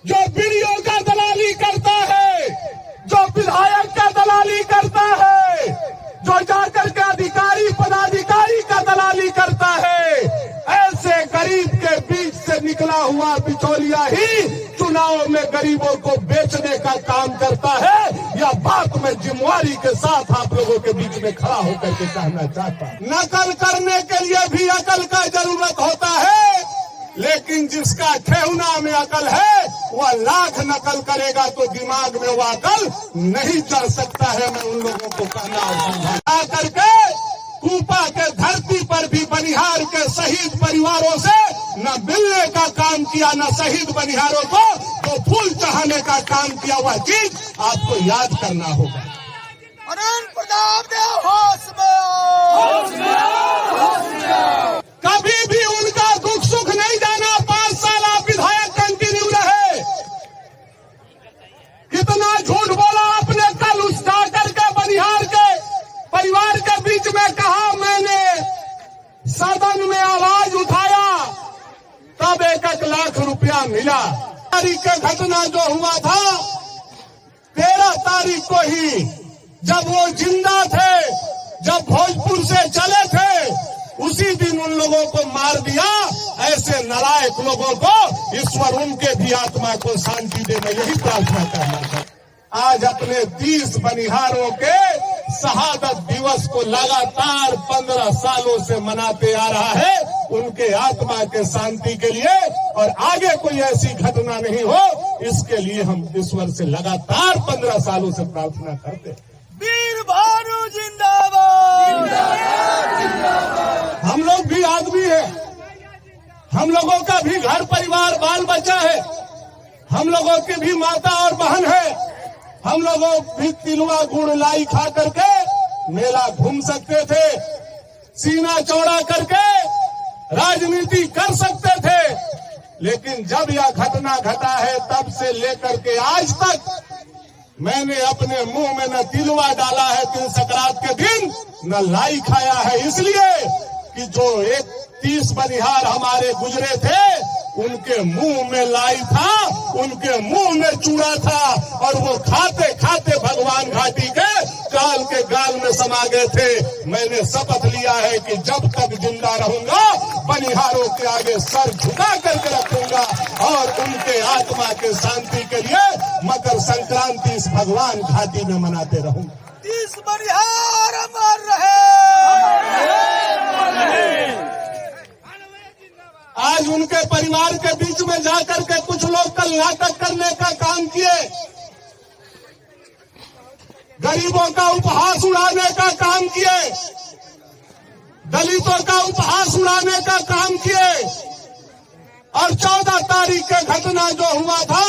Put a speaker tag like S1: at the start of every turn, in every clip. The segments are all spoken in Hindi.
S1: जो वीडियो का दलाली करता है, जो विधायक का दलाली करता है, जो जाकर के अधिकारी पदाधिकारी का दलाली करता है, ऐसे गरीब के बीच से निकला हुआ बिचौलिया ही चुनाव में गरीबों को बेचने का काम करता है। यह बात मैं जिम्मेवारी के साथ आप लोगों के बीच में खड़ा होकर के कहना चाहता हूं। नकल करने के लिए भी अकल का जरूरत होता है, लेकिन जिसका ठेहुना में अकल है वह लाख नकल करेगा तो दिमाग में वह अकल नहीं चढ़ सकता है। मैं उन लोगों को कहना और समझा करके कूपा के धरती पर भी बनिहार के शहीद परिवारों से न मिलने का काम किया, न शहीद बनिहारों को तो फूल चढ़ाने का काम किया। वह चीज आपको याद करना होगा। कभी भी उनका दुख सुख नहीं जाना। 5 साल आप विधायक कंटिन्यू रहे। कितना झूठ बोला आपने। कल उस डॉक्टर के बनिहार के परिवार के बीच में कहा, मैंने सदन में आवाज उठाया तब 1 लाख रुपया मिला। तारीख की घटना जो हुआ था 13 तारीख को ही, जब वो जिंदा थे, जब भोजपुर से चले थे, उसी दिन उन लोगों को मार दिया। ऐसे नालायक लोगों को ईश्वर उनके भी आत्मा को शांति दे। मैं यही प्रार्थना करना चाहता हूं। आज अपने 30 बनिहारों के शहादत दिवस को लगातार 15 सालों से मनाते आ रहा है, उनके आत्मा के शांति के लिए, और आगे कोई ऐसी घटना नहीं हो, इसके लिए हम ईश्वर से लगातार 15 सालों से प्रार्थना करते हैं।
S2: वीर भानु जिंदाबाद।
S1: हम लोग भी आदमी है, हम लोगों का भी घर परिवार बाल बच्चा है, हम लोगों की भी माता और बहन है। हम लोगों भी तिलवा गुड़ लाई खा करके मेला घूम सकते थे, सीना चौड़ा करके राजनीति कर सकते थे, लेकिन जब यह घटना घटा है तब से लेकर के आज तक मैंने अपने मुंह में न तिलवा डाला है तिल संक्रांत के दिन, न लाई खाया है। इसलिए कि जो 30 बनिहार हमारे गुजरे थे, उनके मुंह में लाई था, उनके मुंह में चूड़ा था, और वो खाते खाते भगवान घाटी के गाल में समा गए थे। मैंने शपथ लिया है कि जब तक जिंदा रहूंगा बनिहारों के आगे सर झुका करके रखूंगा, और उनके आत्मा के शांति के लिए मकर संक्रांति इस भगवान घाटी में मनाते रहूंगा।
S2: 30 बनिहार अमर रहे।
S1: आज उनके परिवार के बीच में जाकर के कुछ लोग कल नाटक करने का काम किए, गरीबों का उपहास उड़ाने का काम किए, दलितों का उपहास उड़ाने का काम किए। और 14 तारीख की घटना जो हुआ था,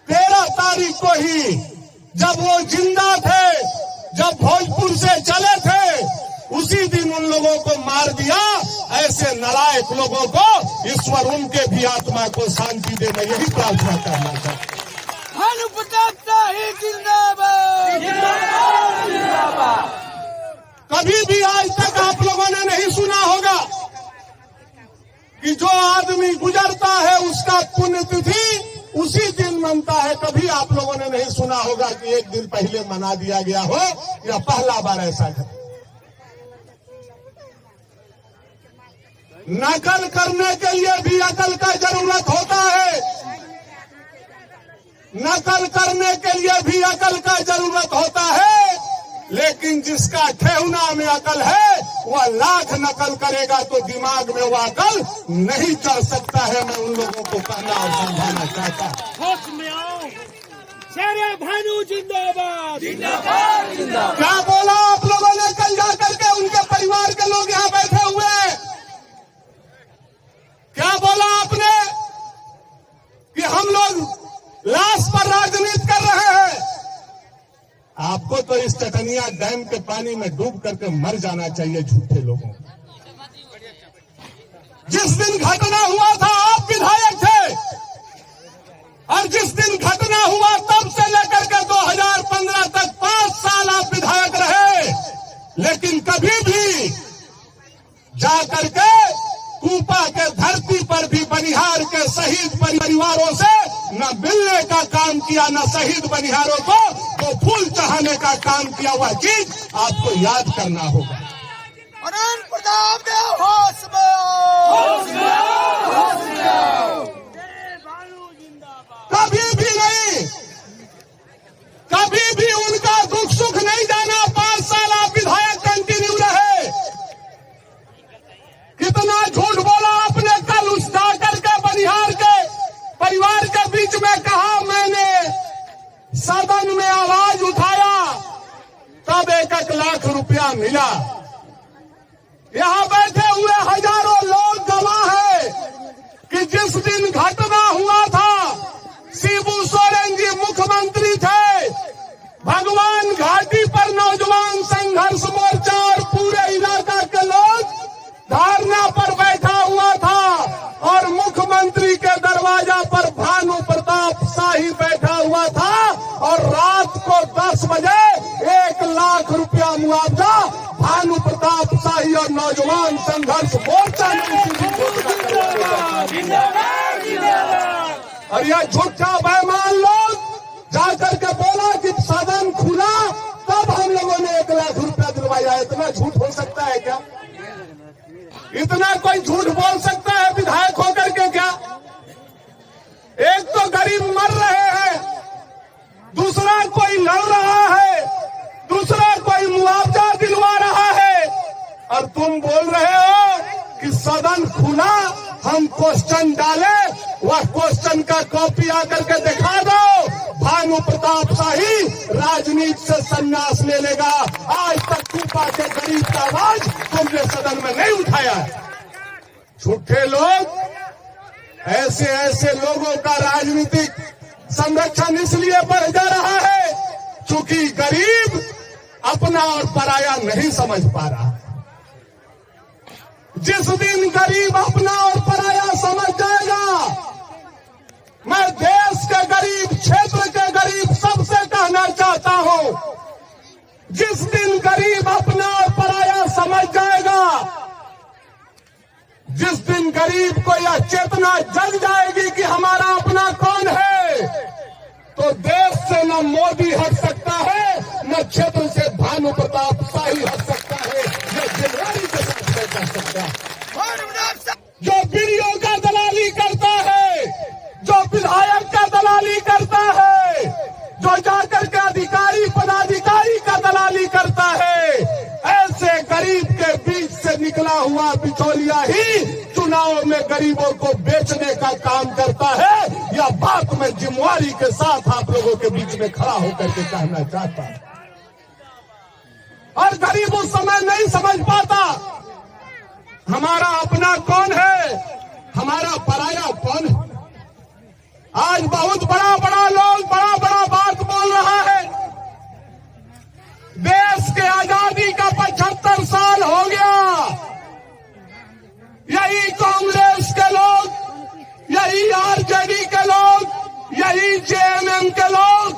S1: 13 तारीख को ही, जब वो जिंदा थे, जब भोजपुर से चले थे, उसी दिन उन लोगों को मार दिया। ऐसे नालायक लोगों को ईश्वर उनके भी आत्मा को शांति दे। मैं यही प्रार्थना करना चाहता हूं।
S2: भानु प्रताप शाही जिंदाबाद।
S1: कभी भी आज तक आप लोगों ने नहीं सुना होगा कि जो आदमी गुजरता है उसका पुण्यतिथि उसी दिन मनता है। कभी आप लोगों ने नहीं सुना होगा कि एक दिन पहले मना दिया गया हो, या पहला बार ऐसा घटा। नकल करने के लिए भी अकल का जरूरत होता है, नकल करने के लिए भी अकल का जरूरत होता है, लेकिन जिसका ठेहुना में अकल है वह लाख नकल करेगा तो दिमाग में वह अकल नहीं चढ़ सकता है। मैं उन लोगों को कहना और समझाना चाहता हूं।
S2: होश में आओ, शेरे भानु जिंदाबाद। जिंदाबाद जिंदाबाद।
S1: क्या बोला आप लोगों ने कल जाकर के? उनके परिवार के लोग यहाँ बैठे हुए हैं। क्या बोला आपने कि हम लोग लाश पर राजनीति कर रहे हैं? आपको तो इस चटनिया डैम के पानी में डूब करके मर जाना चाहिए झूठे लोगों को। जिस दिन घटना हुआ था आप विधायक थे, और जिस दिन घटना हुआ तब से लेकर के 2015 तक 5 साल आप विधायक रहे, लेकिन कभी भी जाकर के कूपा के धरती पर भी बनिहार के शहीद परिवारों से न मिलने का काम किया, न शहीद बनिहारों को वो फूल चढ़ाने का काम किया। वह चीज आपको याद करना होगा।
S2: अनंत प्रताप देव होश में आओ।
S1: कभी भी नहीं, कभी भी उनका दुख सुख नहीं जाना। 5 साल आप विधायक कंटिन्यू रहे। कितना झूठ बोला आपने। कल उस डॉक्टर के बनिहार के परिवार के बीच में कहा, मैंने सदन में आवाज उठाया तब 1-1 लाख रुपया मिला। यहां बैठे हुए हजारों लोग गवाह है कि जिस दिन घटना हुआ था, शिबू सोरेन जी मुख्यमंत्री थे, भगवान घाटी पर नौजवान संघर्ष मोर्चा और पूरे इलाका के लोग धरना पर बैठा हुआ था और मुख्यमंत्री के दरवाजा पर भानु प्रताप शाही बैठा हुआ था और रात को 10 बजे 1 लाख रुपया मुआवजा भानु प्रताप शाही और नौजवान संघर्ष मोर्चा ने और यह झूठा बेईमान लोग जाकर के बोला कि सदन खुला तब हम लोगों ने 1 लाख रुपया दिलवाया। इतना झूठ हो सकता है क्या? इतना कोई झूठ बोल सकता है विधायक होकर के क्या? एक तो गरीब मर रहे हैं, दूसरा कोई लड़ रहा है, दूसरा कोई मुआवजा दिलवा रहा है और तुम बोल रहे हो कि सदन खुला, हम क्वेश्चन डाले, वह क्वेश्चन का कॉपी आकर के दिखा दो। भानु प्रताप शाही राजनीति से संन्यास ले लेगा। आज तक कुपा के गरीब का आवाज तुमने सदन में नहीं उठाया है। झूठे लोग, ऐसे ऐसे लोगों का राजनीतिक संरक्षण इसलिए बढ़ जा रहा है क्योंकि गरीब अपना और पराया नहीं समझ पा रहा। जिस दिन गरीब अपना और पराया समझ जाएगा, मैं देश के गरीब, क्षेत्र के गरीब सबसे कहना चाहता हूं, जिस दिन गरीब अपना और पराया समझ जाएगा, जिस दिन गरीब को यह चेतना जग जाएगी कि हमारा अपना कौन है, तो देश से न मोदी हट सकता है, न क्षेत्र से भानु प्रताप शाही हट सकता है, न जिम्मेदारी के साथ नहीं कर सकता। जो बीडीओ का दलाली करता है, जो विधायक का दलाली करता है, जो जाकर के अधिकारी पदाधिकारी का दलाली करता है, ऐसे गरीब के बीच से निकला हुआ बिचौलिया ही चुनाव में गरीबों को बेचने का काम करता है। यह बात मैं जिम्मेवारी के साथ आप लोगों के बीच में खड़ा होकर के कहना चाहता हूं। और गरीब उस समय नहीं समझ पाता हमारा अपना कौन है, हमारा पराया कौन है। आज बहुत बड़ा बड़ा लोग बड़ा बड़ा बात बोल रहा है। देश के आजादी का 75 साल हो गया, यही कांग्रेस के लोग, यही आरजेडी के लोग, यही जेएमएम के लोग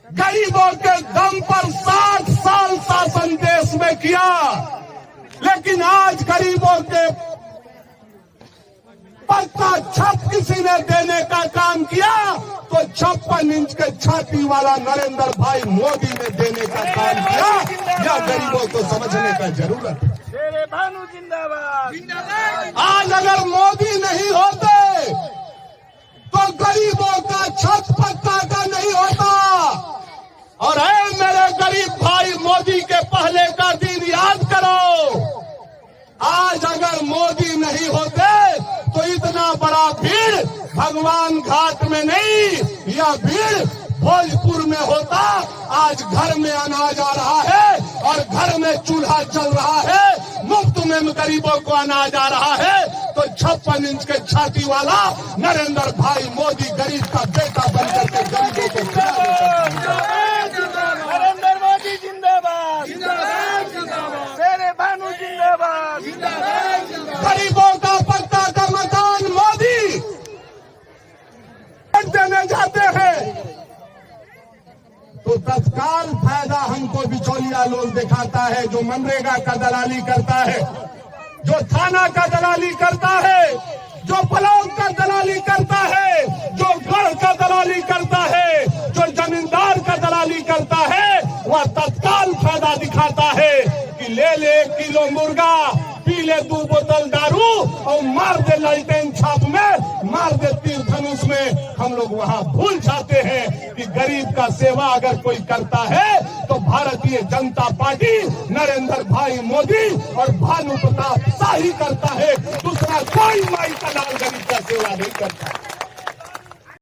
S1: गरीबों के दम पर 60 साल शासन देश में किया, लेकिन आज गरीबों के पक्का छत किसी ने देने का काम किया तो 56 इंच के छाती वाला नरेंद्र भाई मोदी ने देने का काम किया। यह गरीबों को समझने का जरूरत है।
S2: शेरे भानु जिंदाबाद।
S1: आज अगर मोदी नहीं होते तो गरीबों का छत पक्का का नहीं होता। और है मेरे गरीब भाई, मोदी के पहले का दिन याद करो। आज अगर मोदी नहीं होते तो इतना बड़ा भीड़ भगवान घाट में नहीं, यह भीड़ भोजपुर में होता। आज घर में अनाज आ रहा है और घर में चूल्हा चल रहा है, मुफ्त में गरीबों को अनाज आ रहा है, तो 56 इंच के छाती वाला नरेंद्र भाई मोदी गरीब का बेटा बनकर के गरीबों को
S2: नरेंद्र मोदी जिंदाबाद। शेरे भानु जिंदाबाद।
S1: गरीबों का पक्का का मकान मोदी देने जाते हैं तो तत्काल फायदा हमको बिचौलिया लोग दिखाता है। जो मनरेगा का दलाली करता है, जो थाना का दलाली करता है, जो ब्लॉक का दलाली करता है, जो है कि ले ले 1 किलो मुर्गा, पी ले 2 बोतल दारू और मार दे लालटेन छाप में, मार दे तीर धनुष में। हम लोग वहां भूल जाते हैं कि गरीब का सेवा अगर कोई करता है तो भारतीय जनता पार्टी, नरेंद्र भाई मोदी और भानु प्रताप शाही करता है। दूसरा कोई माई का लाल गरीब का सेवा नहीं करता।